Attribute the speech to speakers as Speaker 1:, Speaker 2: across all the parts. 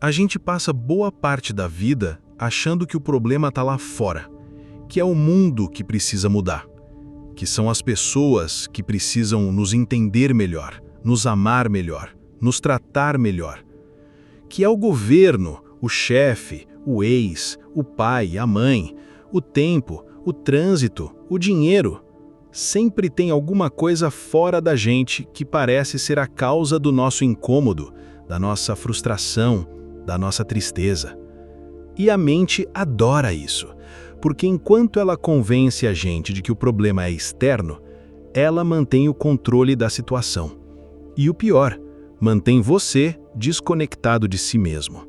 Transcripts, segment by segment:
Speaker 1: A gente passa boa parte da vida achando que o problema está lá fora, que é o mundo que precisa mudar, que são as pessoas que precisam nos entender melhor, nos amar melhor, nos tratar melhor, que é o governo, o chefe, o ex, o pai, a mãe, o tempo, o trânsito, o dinheiro. Sempre tem alguma coisa fora da gente que parece ser a causa do nosso incômodo, da nossa frustração, da nossa tristeza. E a mente adora isso, porque enquanto ela convence a gente de que o problema é externo, ela mantém o controle da situação. E o pior, mantém você desconectado de si mesmo.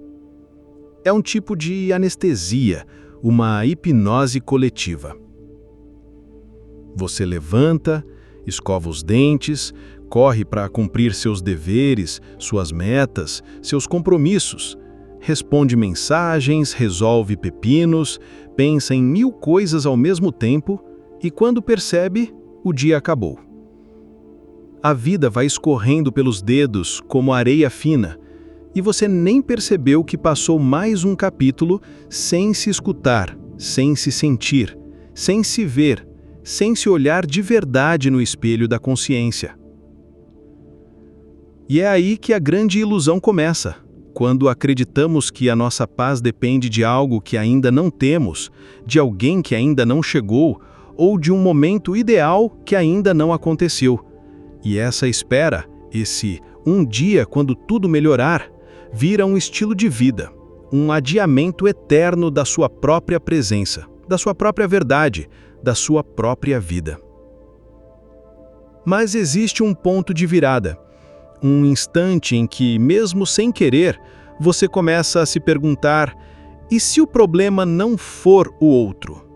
Speaker 1: É um tipo de anestesia, uma hipnose coletiva. Você levanta, escova os dentes, corre para cumprir seus deveres, suas metas, seus compromissos, responde mensagens, resolve pepinos, pensa em 1000 coisas ao mesmo tempo e quando percebe, o dia acabou. A vida vai escorrendo pelos dedos como areia fina e você nem percebeu que passou mais um capítulo sem se escutar, sem se sentir, sem se ver, sem se olhar de verdade no espelho da consciência. E é aí que a grande ilusão começa, quando acreditamos que a nossa paz depende de algo que ainda não temos, de alguém que ainda não chegou, ou de um momento ideal que ainda não aconteceu. E essa espera, esse um dia quando tudo melhorar, vira um estilo de vida, um adiamento eterno da sua própria presença, da sua própria verdade, da sua própria vida. Mas existe um ponto de virada, um instante em que, mesmo sem querer, você começa a se perguntar: e se o problema não for o outro?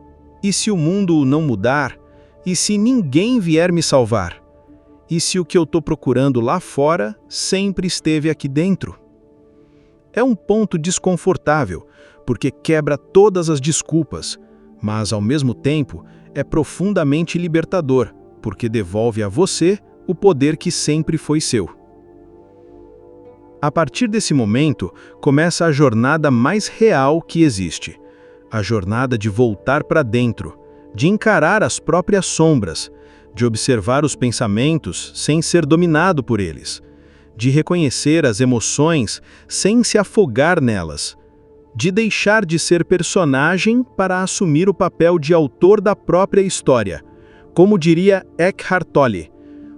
Speaker 1: E se o mundo não mudar? E se ninguém vier me salvar? E se o que eu estou procurando lá fora sempre esteve aqui dentro? É um ponto desconfortável, porque quebra todas as desculpas, mas, ao mesmo tempo, é profundamente libertador, porque devolve a você o poder que sempre foi seu. A partir desse momento, começa a jornada mais real que existe. A jornada de voltar para dentro, de encarar as próprias sombras, de observar os pensamentos sem ser dominado por eles, de reconhecer as emoções sem se afogar nelas, de deixar de ser personagem para assumir o papel de autor da própria história. Como diria Eckhart Tolle,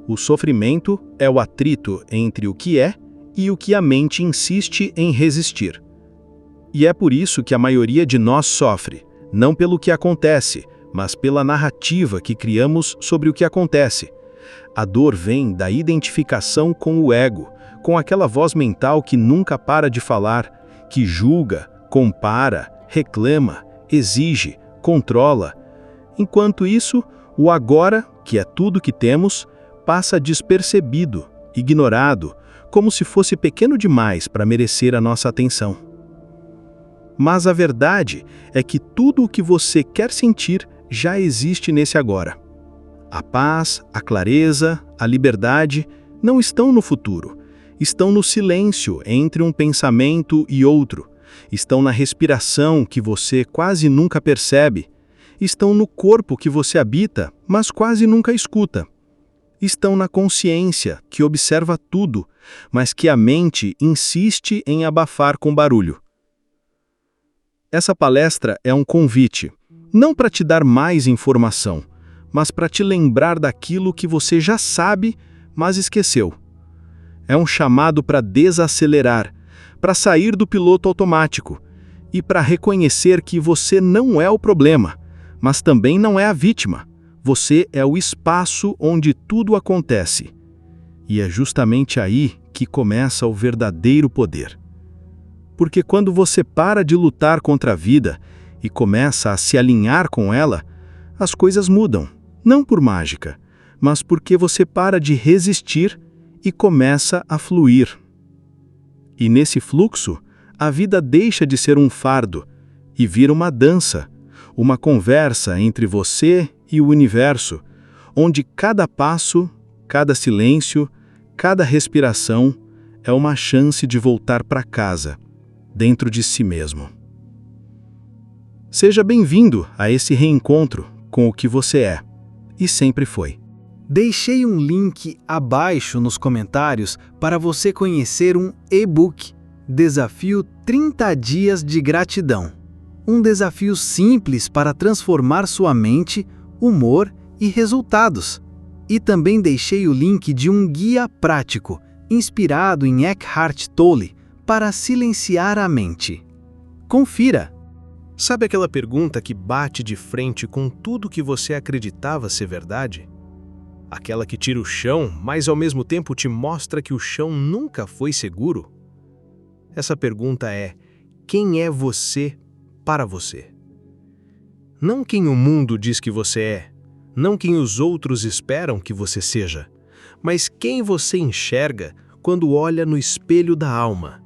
Speaker 1: o sofrimento é o atrito entre o que é e o que a mente insiste em resistir. E é por isso que a maioria de nós sofre, não pelo que acontece, mas pela narrativa que criamos sobre o que acontece. A dor vem da identificação com o ego, com aquela voz mental que nunca para de falar, que julga, compara, reclama, exige, controla. Enquanto isso, o agora, que é tudo que temos, passa despercebido, ignorado, como se fosse pequeno demais para merecer a nossa atenção. Mas a verdade é que tudo o que você quer sentir já existe nesse agora. A paz, a clareza, a liberdade não estão no futuro, estão no silêncio entre um pensamento e outro, estão na respiração que você quase nunca percebe, estão no corpo que você habita, mas quase nunca escuta. Estão na consciência, que observa tudo, mas que a mente insiste em abafar com barulho. Essa palestra é um convite, não para te dar mais informação, mas para te lembrar daquilo que você já sabe, mas esqueceu. É um chamado para desacelerar, para sair do piloto automático e para reconhecer que você não é o problema, mas também não é a vítima. Você é o espaço onde tudo acontece. E é justamente aí que começa o verdadeiro poder. Porque quando você para de lutar contra a vida e começa a se alinhar com ela, as coisas mudam, não por mágica, mas porque você para de resistir e começa a fluir. E nesse fluxo, a vida deixa de ser um fardo e vira uma dança, uma conversa entre você e o universo, onde cada passo, cada silêncio, cada respiração é uma chance de voltar para casa, dentro de si mesmo. Seja bem-vindo a esse reencontro com o que você é e sempre foi.
Speaker 2: Deixei um link abaixo nos comentários para você conhecer um e-book, Desafio 30 Dias de Gratidão. Um desafio simples para transformar sua mente, humor e resultados. E também deixei o link de um guia prático, inspirado em Eckhart Tolle, para silenciar a mente. Confira!
Speaker 1: Sabe aquela pergunta que bate de frente com tudo que você acreditava ser verdade? Aquela que tira o chão, mas ao mesmo tempo te mostra que o chão nunca foi seguro? Essa pergunta é: quem é você para você? Não quem o mundo diz que você é, não quem os outros esperam que você seja, mas quem você enxerga quando olha no espelho da alma,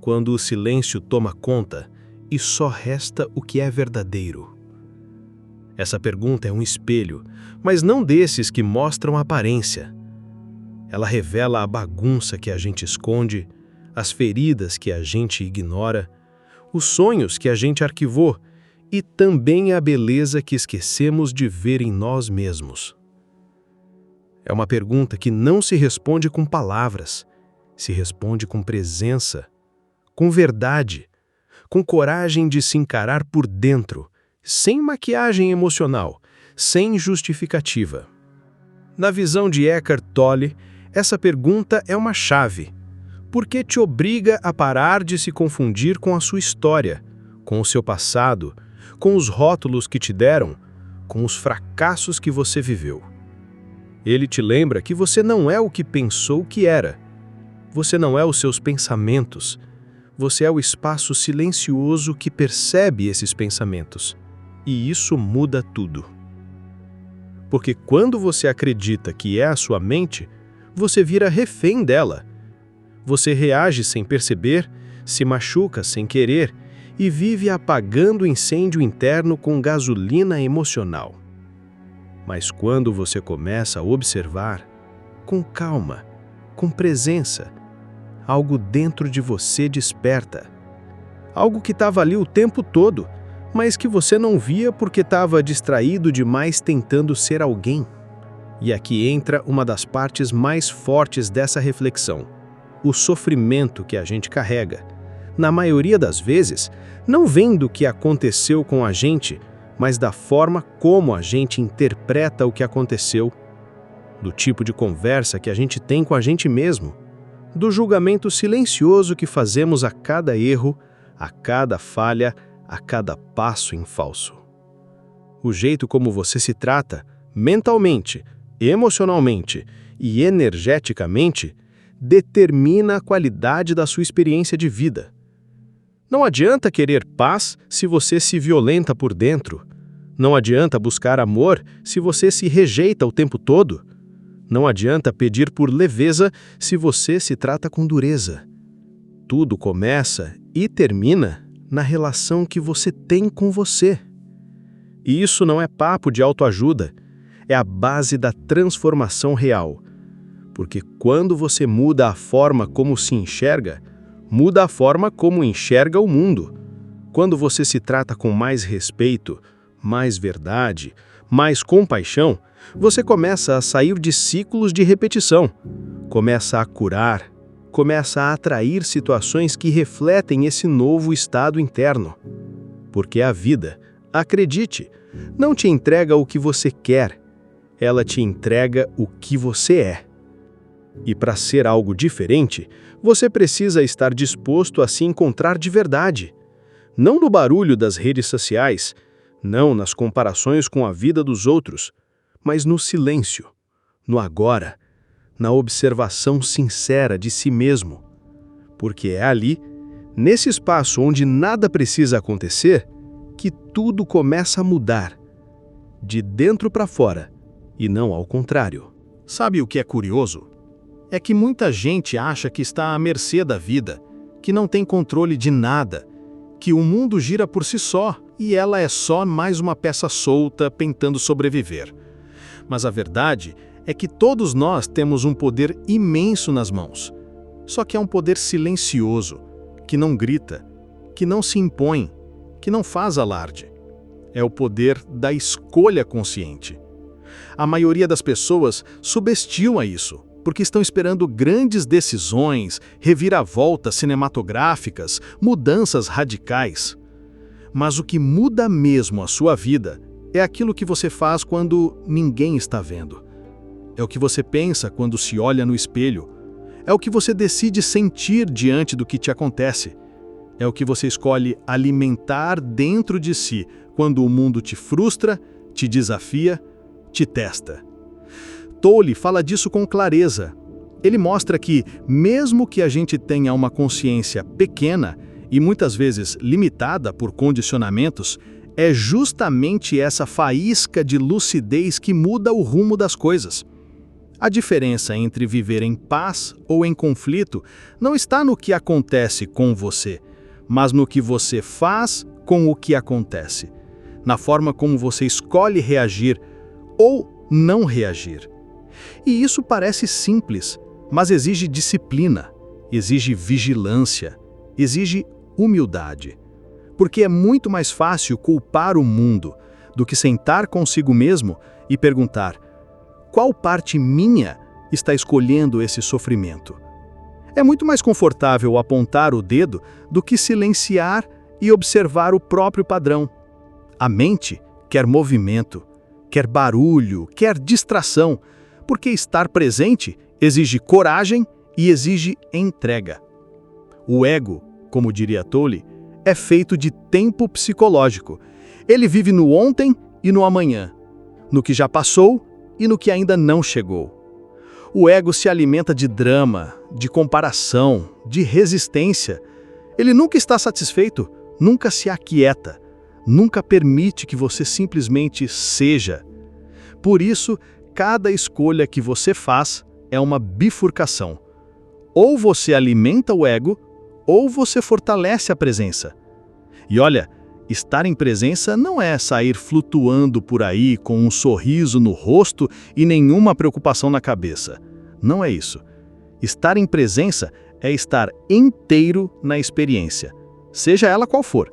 Speaker 1: quando o silêncio toma conta e só resta o que é verdadeiro. Essa pergunta é um espelho, mas não desses que mostram a aparência. Ela revela a bagunça que a gente esconde, as feridas que a gente ignora, os sonhos que a gente arquivou e também a beleza que esquecemos de ver em nós mesmos. É uma pergunta que não se responde com palavras, se responde com presença, com verdade, com coragem de se encarar por dentro, sem maquiagem emocional, sem justificativa. Na visão de Eckhart Tolle, essa pergunta é uma chave, porque te obriga a parar de se confundir com a sua história, com o seu passado, com os rótulos que te deram, com os fracassos que você viveu. Ele te lembra que você não é o que pensou que era. Você não é os seus pensamentos. Você é o espaço silencioso que percebe esses pensamentos. E isso muda tudo. Porque quando você acredita que é a sua mente, você vira refém dela. Você reage sem perceber, se machuca sem querer e vive apagando o incêndio interno com gasolina emocional. Mas quando você começa a observar, com calma, com presença, algo dentro de você desperta. Algo que estava ali o tempo todo, mas que você não via porque estava distraído demais tentando ser alguém. E aqui entra uma das partes mais fortes dessa reflexão: o sofrimento que a gente carrega. Na maioria das vezes, não vem do que aconteceu com a gente, mas da forma como a gente interpreta o que aconteceu, do tipo de conversa que a gente tem com a gente mesmo, do julgamento silencioso que fazemos a cada erro, a cada falha, a cada passo em falso. O jeito como você se trata, mentalmente, emocionalmente e energeticamente, determina a qualidade da sua experiência de vida. Não adianta querer paz se você se violenta por dentro. Não adianta buscar amor se você se rejeita o tempo todo. Não adianta pedir por leveza se você se trata com dureza. Tudo começa e termina na relação que você tem com você. E isso não é papo de autoajuda, é a base da transformação real. Porque quando você muda a forma como se enxerga, muda a forma como enxerga o mundo. Quando você se trata com mais respeito, mais verdade, mais compaixão, você começa a sair de ciclos de repetição, começa a curar, começa a atrair situações que refletem esse novo estado interno. Porque a vida, acredite, não te entrega o que você quer, ela te entrega o que você é. E para ser algo diferente, você precisa estar disposto a se encontrar de verdade. Não no barulho das redes sociais, não nas comparações com a vida dos outros, mas no silêncio, no agora, na observação sincera de si mesmo. Porque é ali, nesse espaço onde nada precisa acontecer, que tudo começa a mudar, de dentro para fora, e não ao contrário.
Speaker 3: Sabe o que é curioso? É que muita gente acha que está à mercê da vida, que não tem controle de nada, que o mundo gira por si só e ela é só mais uma peça solta tentando sobreviver. Mas a verdade é que todos nós temos um poder imenso nas mãos. Só que é um poder silencioso, que não grita, que não se impõe, que não faz alarde. É o poder da escolha consciente. A maioria das pessoas subestima isso, porque estão esperando grandes decisões, reviravoltas cinematográficas, mudanças radicais. Mas o que muda mesmo a sua vida é aquilo que você faz quando ninguém está vendo. É o que você pensa quando se olha no espelho. É o que você decide sentir diante do que te acontece. É o que você escolhe alimentar dentro de si quando o mundo te frustra, te desafia, te testa. Tolle fala disso com clareza. Ele mostra que, mesmo que a gente tenha uma consciência pequena e muitas vezes limitada por condicionamentos, é justamente essa faísca de lucidez que muda o rumo das coisas. A diferença entre viver em paz ou em conflito não está no que acontece com você, mas no que você faz com o que acontece, na forma como você escolhe reagir ou não reagir. E isso parece simples, mas exige disciplina, exige vigilância, exige humildade. Porque é muito mais fácil culpar o mundo do que sentar consigo mesmo e perguntar: qual parte minha está escolhendo esse sofrimento? É muito mais confortável apontar o dedo do que silenciar e observar o próprio padrão. A mente quer movimento, quer barulho, quer distração, porque estar presente exige coragem e exige entrega. O ego, como diria Tolle, é feito de tempo psicológico. Ele vive no ontem e no amanhã, no que já passou e no que ainda não chegou. O ego se alimenta de drama, de comparação, de resistência. Ele nunca está satisfeito, nunca se aquieta, nunca permite que você simplesmente seja. Por isso, cada escolha que você faz é uma bifurcação. Ou você alimenta o ego, ou você fortalece a presença. E olha, estar em presença não é sair flutuando por aí com um sorriso no rosto e nenhuma preocupação na cabeça. Não é isso. Estar em presença é estar inteiro na experiência, seja ela qual for.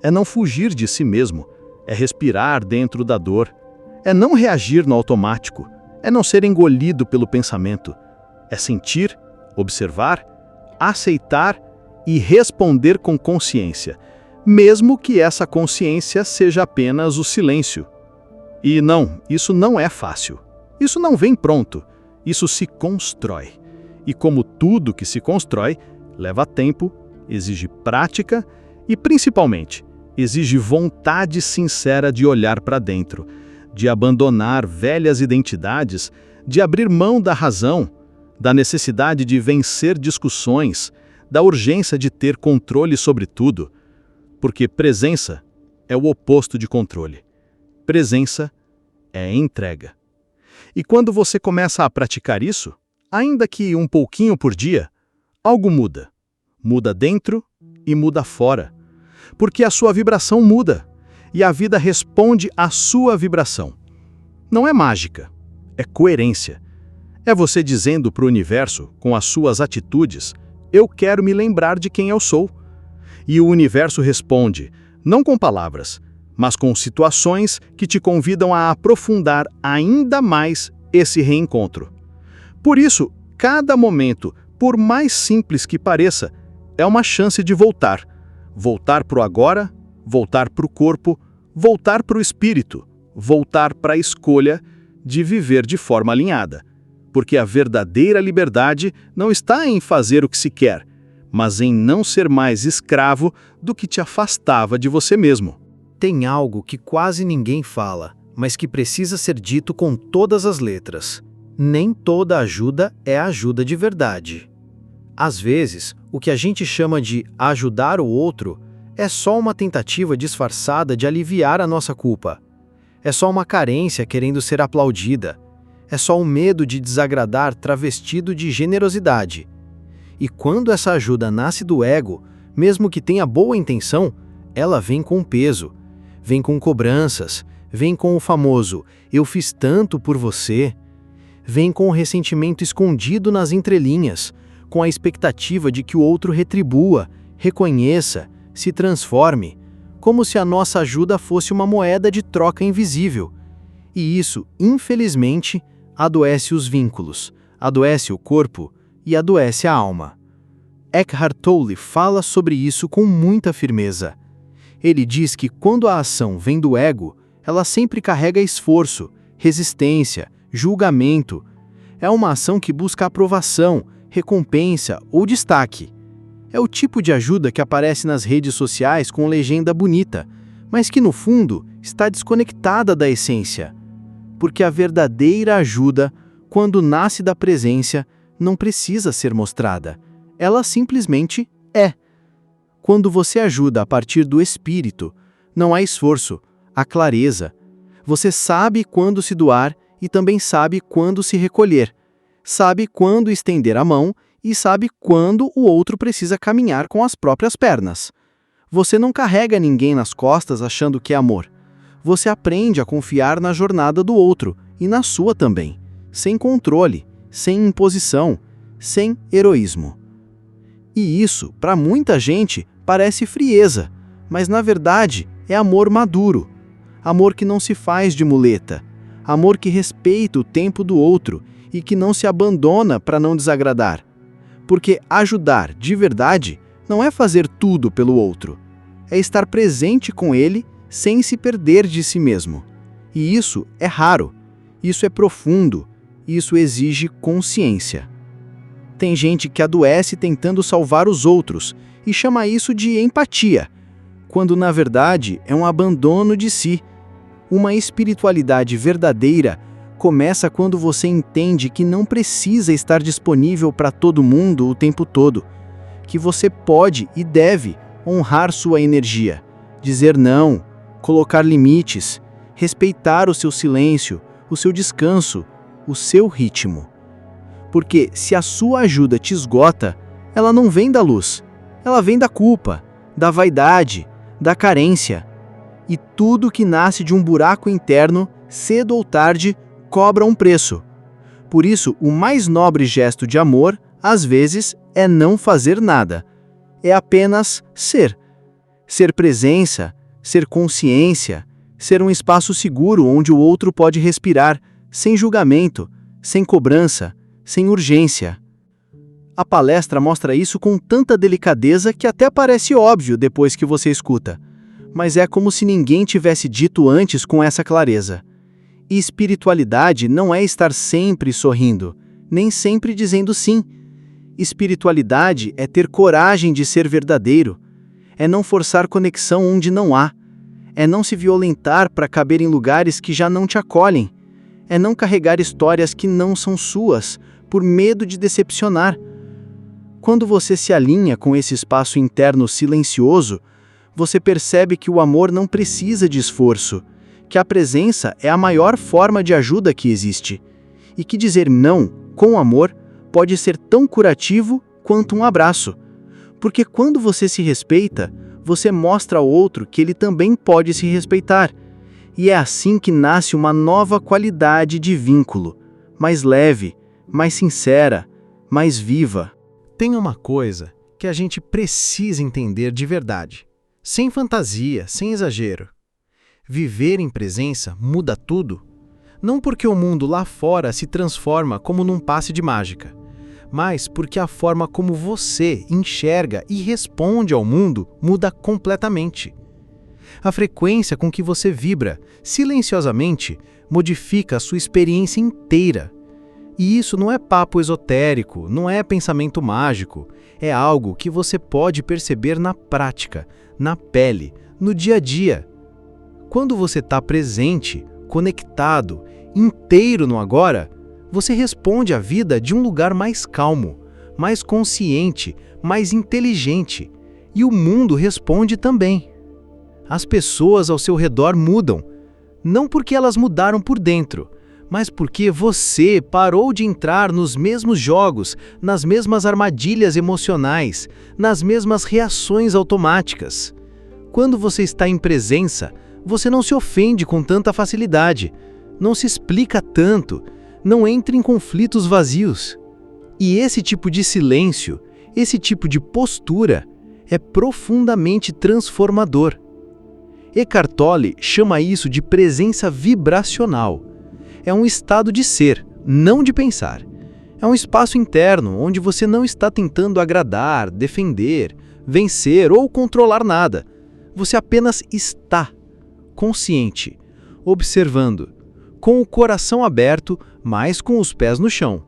Speaker 3: É não fugir de si mesmo, é respirar dentro da dor, é não reagir no automático, é não ser engolido pelo pensamento, é sentir, observar, aceitar e responder com consciência, mesmo que essa consciência seja apenas o silêncio. E não, isso não é fácil. Isso não vem pronto. Isso se constrói. E como tudo que se constrói, leva tempo, exige prática e, principalmente, exige vontade sincera de olhar para dentro, de abandonar velhas identidades, de abrir mão da razão, da necessidade de vencer discussões, da urgência de ter controle sobre tudo. Porque presença é o oposto de controle. Presença é entrega. E quando você começa a praticar isso, ainda que um pouquinho por dia, algo muda. Muda dentro e muda fora. Porque a sua vibração muda e a vida responde à sua vibração. Não é mágica, é coerência. É você dizendo para o universo, com as suas atitudes: eu quero me lembrar de quem eu sou. E o universo responde, não com palavras, mas com situações que te convidam a aprofundar ainda mais esse reencontro. Por isso, cada momento, por mais simples que pareça, é uma chance de voltar. Voltar para o agora, voltar para o corpo, voltar para o espírito, voltar para a escolha de viver de forma alinhada. Porque a verdadeira liberdade não está em fazer o que se quer, mas em não ser mais escravo do que te afastava de você mesmo.
Speaker 2: Tem algo que quase ninguém fala, mas que precisa ser dito com todas as letras. Nem toda ajuda é ajuda de verdade. Às vezes, o que a gente chama de ajudar o outro é só uma tentativa disfarçada de aliviar a nossa culpa. É só uma carência querendo ser aplaudida. É só um medo de desagradar travestido de generosidade. E quando essa ajuda nasce do ego, mesmo que tenha boa intenção, ela vem com peso, vem com cobranças, vem com o famoso "eu fiz tanto por você", vem com o ressentimento escondido nas entrelinhas, com a expectativa de que o outro retribua, reconheça, se transforme, como se a nossa ajuda fosse uma moeda de troca invisível. E isso, infelizmente, adoece os vínculos, adoece o corpo e adoece a alma. Eckhart Tolle fala sobre isso com muita firmeza. Ele diz que quando a ação vem do ego, ela sempre carrega esforço, resistência, julgamento. É uma ação que busca aprovação, recompensa ou destaque. É o tipo de ajuda que aparece nas redes sociais com legenda bonita, mas que no fundo está desconectada da essência. Porque a verdadeira ajuda, quando nasce da presença, não precisa ser mostrada. Ela simplesmente é. Quando você ajuda a partir do espírito, não há esforço, há clareza. Você sabe quando se doar e também sabe quando se recolher. Sabe quando estender a mão e sabe quando o outro precisa caminhar com as próprias pernas. Você não carrega ninguém nas costas achando que é amor. Você aprende a confiar na jornada do outro e na sua também, sem controle, sem imposição, sem heroísmo. E isso, para muita gente, parece frieza, mas na verdade é amor maduro. Amor que não se faz de muleta. Amor que respeita o tempo do outro e que não se abandona para não desagradar. Porque ajudar de verdade não é fazer tudo pelo outro. É estar presente com ele sem se perder de si mesmo. E isso é raro. Isso é profundo. Isso exige consciência. Tem gente que adoece tentando salvar os outros e chama isso de empatia, quando na verdade é um abandono de si. Uma espiritualidade verdadeira começa quando você entende que não precisa estar disponível para todo mundo o tempo todo, que você pode e deve honrar sua energia, dizer não, colocar limites, respeitar o seu silêncio, o seu descanso, o seu ritmo. Porque se a sua ajuda te esgota, ela não vem da luz, ela vem da culpa, da vaidade, da carência. E tudo que nasce de um buraco interno, cedo ou tarde, cobra um preço. Por isso, o mais nobre gesto de amor, às vezes, é não fazer nada. É apenas ser. Ser presença, ser consciência, ser um espaço seguro onde o outro pode respirar, sem julgamento, sem cobrança, sem urgência. A palestra mostra isso com tanta delicadeza que até parece óbvio depois que você escuta. Mas é como se ninguém tivesse dito antes com essa clareza. E espiritualidade não é estar sempre sorrindo, nem sempre dizendo sim. Espiritualidade é ter coragem de ser verdadeiro. É não forçar conexão onde não há. É não se violentar para caber em lugares que já não te acolhem. É não carregar histórias que não são suas, por medo de decepcionar. Quando você se alinha com esse espaço interno silencioso, você percebe que o amor não precisa de esforço, que a presença é a maior forma de ajuda que existe, e que dizer não, com amor, pode ser tão curativo quanto um abraço. Porque quando você se respeita, você mostra ao outro que ele também pode se respeitar. E é assim que nasce uma nova qualidade de vínculo, mais leve, mais sincera, mais viva.
Speaker 3: Tem uma coisa que a gente precisa entender de verdade. Sem fantasia, sem exagero. Viver em presença muda tudo. Não porque o mundo lá fora se transforma como num passe de mágica, mas porque a forma como você enxerga e responde ao mundo muda completamente. A frequência com que você vibra, silenciosamente, modifica a sua experiência inteira. E isso não é papo esotérico, não é pensamento mágico, é algo que você pode perceber na prática, na pele, no dia a dia. Quando você está presente, conectado, inteiro no agora, você responde à vida de um lugar mais calmo, mais consciente, mais inteligente. E o mundo responde também. As pessoas ao seu redor mudam, não porque elas mudaram por dentro, mas porque você parou de entrar nos mesmos jogos, nas mesmas armadilhas emocionais, nas mesmas reações automáticas. Quando você está em presença, você não se ofende com tanta facilidade, não se explica tanto, não entra em conflitos vazios. E esse tipo de silêncio, esse tipo de postura,
Speaker 2: é profundamente transformador. Eckhart Tolle chama isso de presença vibracional. É um estado de ser, não de pensar. É um espaço interno onde você não está tentando agradar, defender, vencer ou controlar nada. Você apenas está, consciente, observando, com o coração aberto, mas com os pés no chão.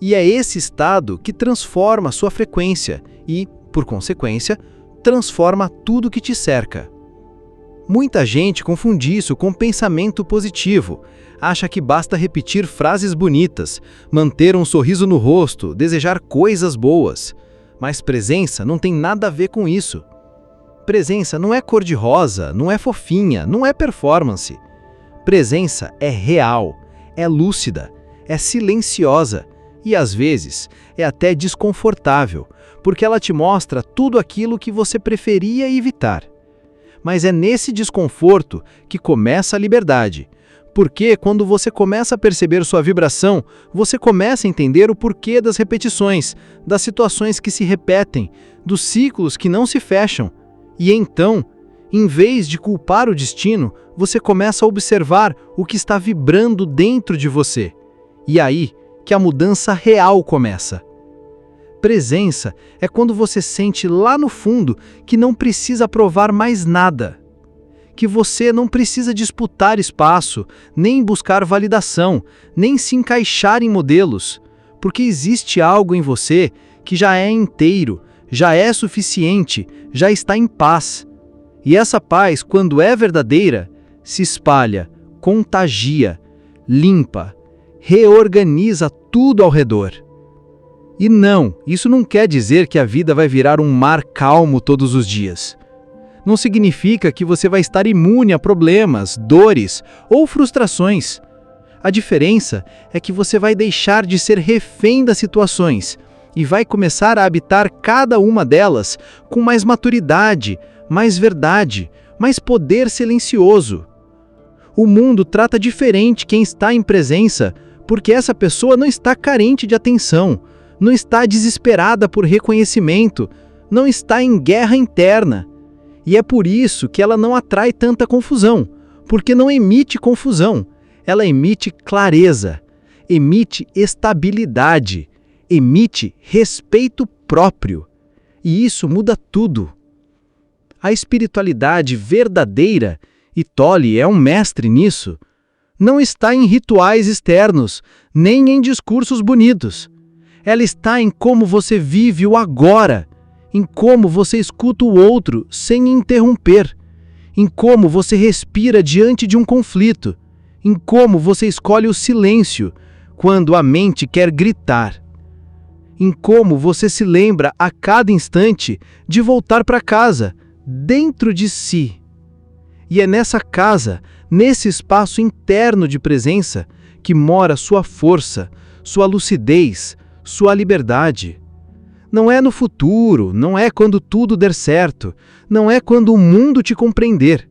Speaker 2: E é esse estado que transforma sua frequência e, por consequência, transforma tudo que te cerca. Muita gente confunde isso com pensamento positivo. Acha que basta repetir frases bonitas, manter um sorriso no rosto, desejar coisas boas. Mas presença não tem nada a ver com isso. Presença não é cor-de-rosa, não é fofinha, não é performance. Presença é real, é lúcida, é silenciosa e, às vezes, é até desconfortável, porque ela te mostra tudo aquilo que você preferia evitar. Mas é nesse desconforto que começa a liberdade. Porque quando você começa a perceber sua vibração, você começa a entender o porquê das repetições, das situações que se repetem, dos ciclos que não se fecham. E então, em vez de culpar o destino, você começa a observar o que está vibrando dentro de você. E aí que a mudança real começa. Presença é quando você sente lá no fundo que não precisa provar mais nada. Que você não precisa disputar espaço, nem buscar validação, nem se encaixar em modelos, porque existe algo em você que já é inteiro, já é suficiente, já está em paz. E essa paz, quando é verdadeira, se espalha, contagia, limpa, reorganiza tudo ao redor. E não, isso não quer dizer que a vida vai virar um mar calmo todos os dias. Não significa que você vai estar imune a problemas, dores ou frustrações. A diferença é que você vai deixar de ser refém das situações e vai começar a habitar cada uma delas com mais maturidade, mais verdade, mais poder silencioso. O mundo trata diferente quem está em presença, porque essa pessoa não está carente de atenção, não está desesperada por reconhecimento, não está em guerra interna. E é por isso que ela não atrai tanta confusão, porque não emite confusão, ela emite clareza, emite estabilidade, emite respeito próprio. E isso muda tudo. A espiritualidade verdadeira, e Tolle é um mestre nisso, não está em rituais externos, nem em discursos bonitos. Ela está em como você vive o agora, em como você escuta o outro sem interromper, em como você respira diante de um conflito, em como você escolhe o silêncio quando a mente quer gritar, em como você se lembra a cada instante de voltar para casa, dentro de si. E é nessa casa, nesse espaço interno de presença, que mora sua força, sua lucidez, sua liberdade. Não é no futuro, não é quando tudo der certo, não é quando o mundo te compreender.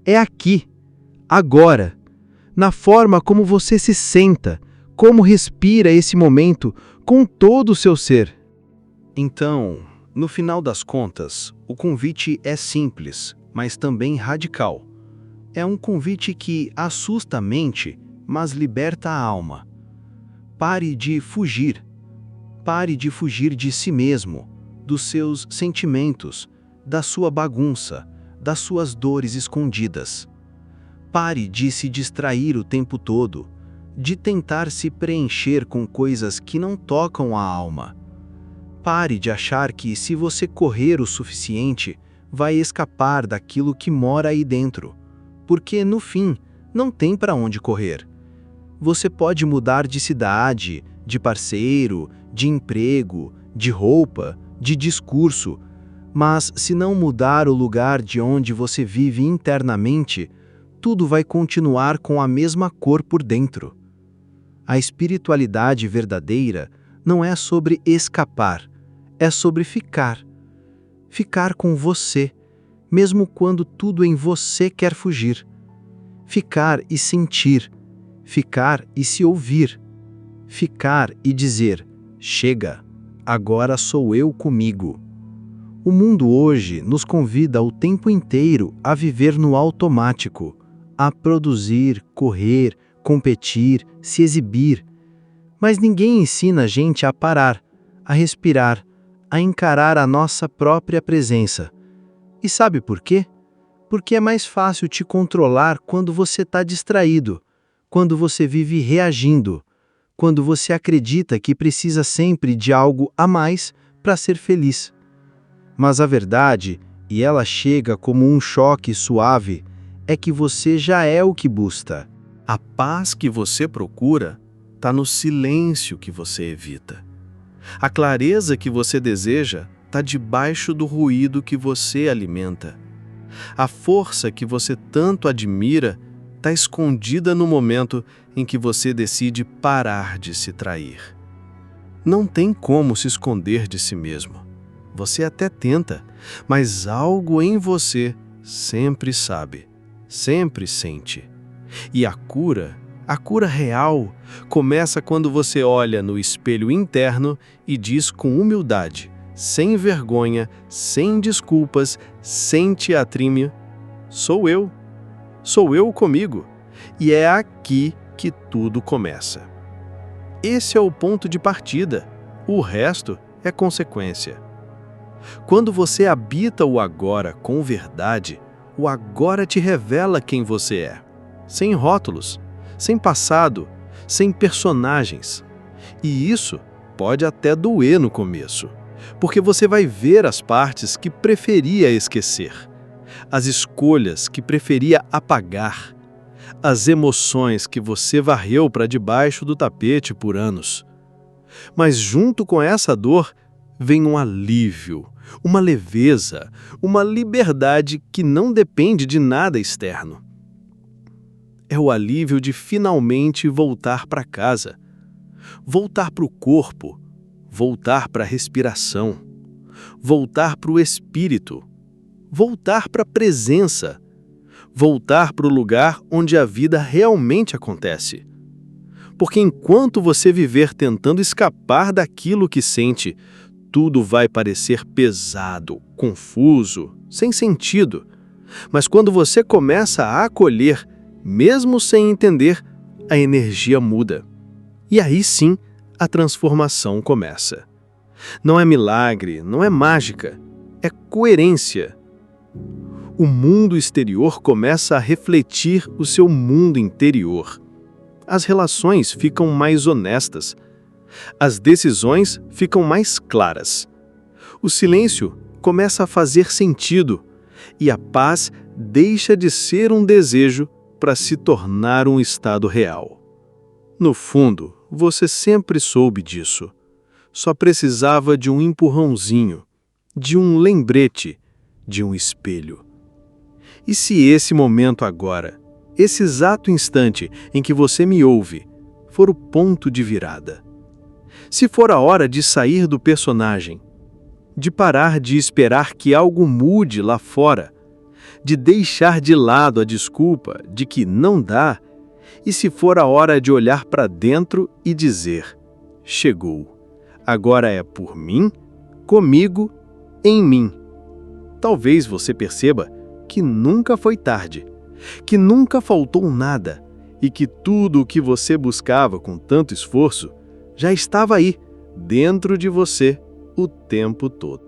Speaker 2: É aqui, agora, na forma como você se senta, como respira esse momento com todo o seu ser. Então, no final das contas, o convite é simples, mas também radical. É um convite que assusta a mente, mas liberta a alma. Pare de fugir. Pare de fugir de si mesmo, dos seus sentimentos, da sua bagunça, das suas dores escondidas. Pare de se distrair o tempo todo, de tentar se preencher com coisas que não tocam a alma. Pare de achar que, se você correr o suficiente, vai escapar daquilo que mora aí dentro, porque, no fim, não tem para onde correr. Você pode mudar de cidade, de parceiro, de emprego, de roupa, de discurso, mas se não mudar o lugar de onde você vive internamente, tudo vai continuar com a mesma cor por dentro. A espiritualidade verdadeira não é sobre escapar, é sobre ficar. Ficar com você, mesmo quando tudo em você quer fugir. Ficar e sentir, ficar e se ouvir. Ficar e dizer: chega, agora sou eu comigo. O mundo hoje nos convida o tempo inteiro a viver no automático, a produzir, correr, competir, se exibir. Mas ninguém ensina a gente a parar, a respirar, a encarar a nossa própria presença. E sabe por quê? Porque é mais fácil te controlar quando você está distraído, quando você vive reagindo, quando você acredita que precisa sempre de algo a mais para ser feliz. Mas a verdade, e ela chega como um choque suave, é que você já é o que busca.
Speaker 4: A paz que você procura está no silêncio que você evita. A clareza que você deseja está debaixo do ruído que você alimenta. A força que você tanto admira está escondida no momento em que você decide parar de se trair. Não tem como se esconder de si mesmo. Você até tenta, mas algo em você sempre sabe, sempre sente. E a cura real, começa quando você olha no espelho interno e diz com humildade, sem vergonha, sem desculpas, sem teatrinho: sou eu comigo. E é aqui que tudo começa. Esse é o ponto de partida, o resto é consequência. Quando você habita o agora com verdade, o agora te revela quem você é, sem rótulos, sem passado, sem personagens. E isso pode até doer no começo, porque você vai ver as partes que preferia esquecer, as escolhas que preferia apagar, as emoções que você varreu para debaixo do tapete por anos. Mas junto com essa dor vem um alívio, uma leveza, uma liberdade que não depende de nada externo. É o alívio de finalmente voltar para casa, voltar para o corpo, voltar para a respiração, voltar para o espírito, voltar para a presença, voltar para o lugar onde a vida realmente acontece. Porque enquanto você viver tentando escapar daquilo que sente, tudo vai parecer pesado, confuso, sem sentido. Mas quando você começa a acolher, mesmo sem entender, a energia muda. E aí sim, a transformação começa. Não é milagre, não é mágica, é coerência. O mundo exterior começa a refletir o seu mundo interior. As relações ficam mais honestas. As decisões ficam mais claras. O silêncio começa a fazer sentido e a paz deixa de ser um desejo para se tornar um estado real. No fundo, você sempre soube disso. Só precisava de um empurrãozinho, de um lembrete, de um espelho. E se esse momento agora, esse exato instante em que você me ouve, for o ponto de virada? Se for a hora de sair do personagem, de parar de esperar que algo mude lá fora, de deixar de lado a desculpa de que não dá, e se for a hora de olhar para dentro e dizer: chegou, agora é por mim, comigo, em mim. Talvez você perceba que nunca foi tarde, que nunca faltou nada e que tudo o que você buscava com tanto esforço já estava aí, dentro de você, o tempo todo.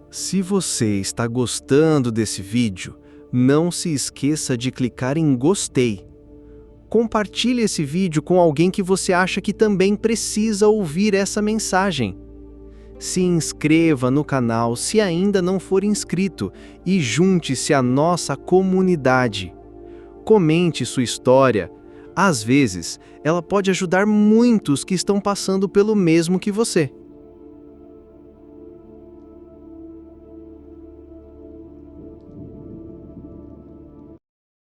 Speaker 4: Se você está gostando desse vídeo, não se esqueça de clicar em gostei. Compartilhe esse vídeo com alguém que você acha que também precisa ouvir essa mensagem. Se inscreva no canal se ainda não for inscrito e junte-se à nossa comunidade. Comente sua história. Às vezes, ela pode ajudar muitos que estão passando pelo mesmo que você.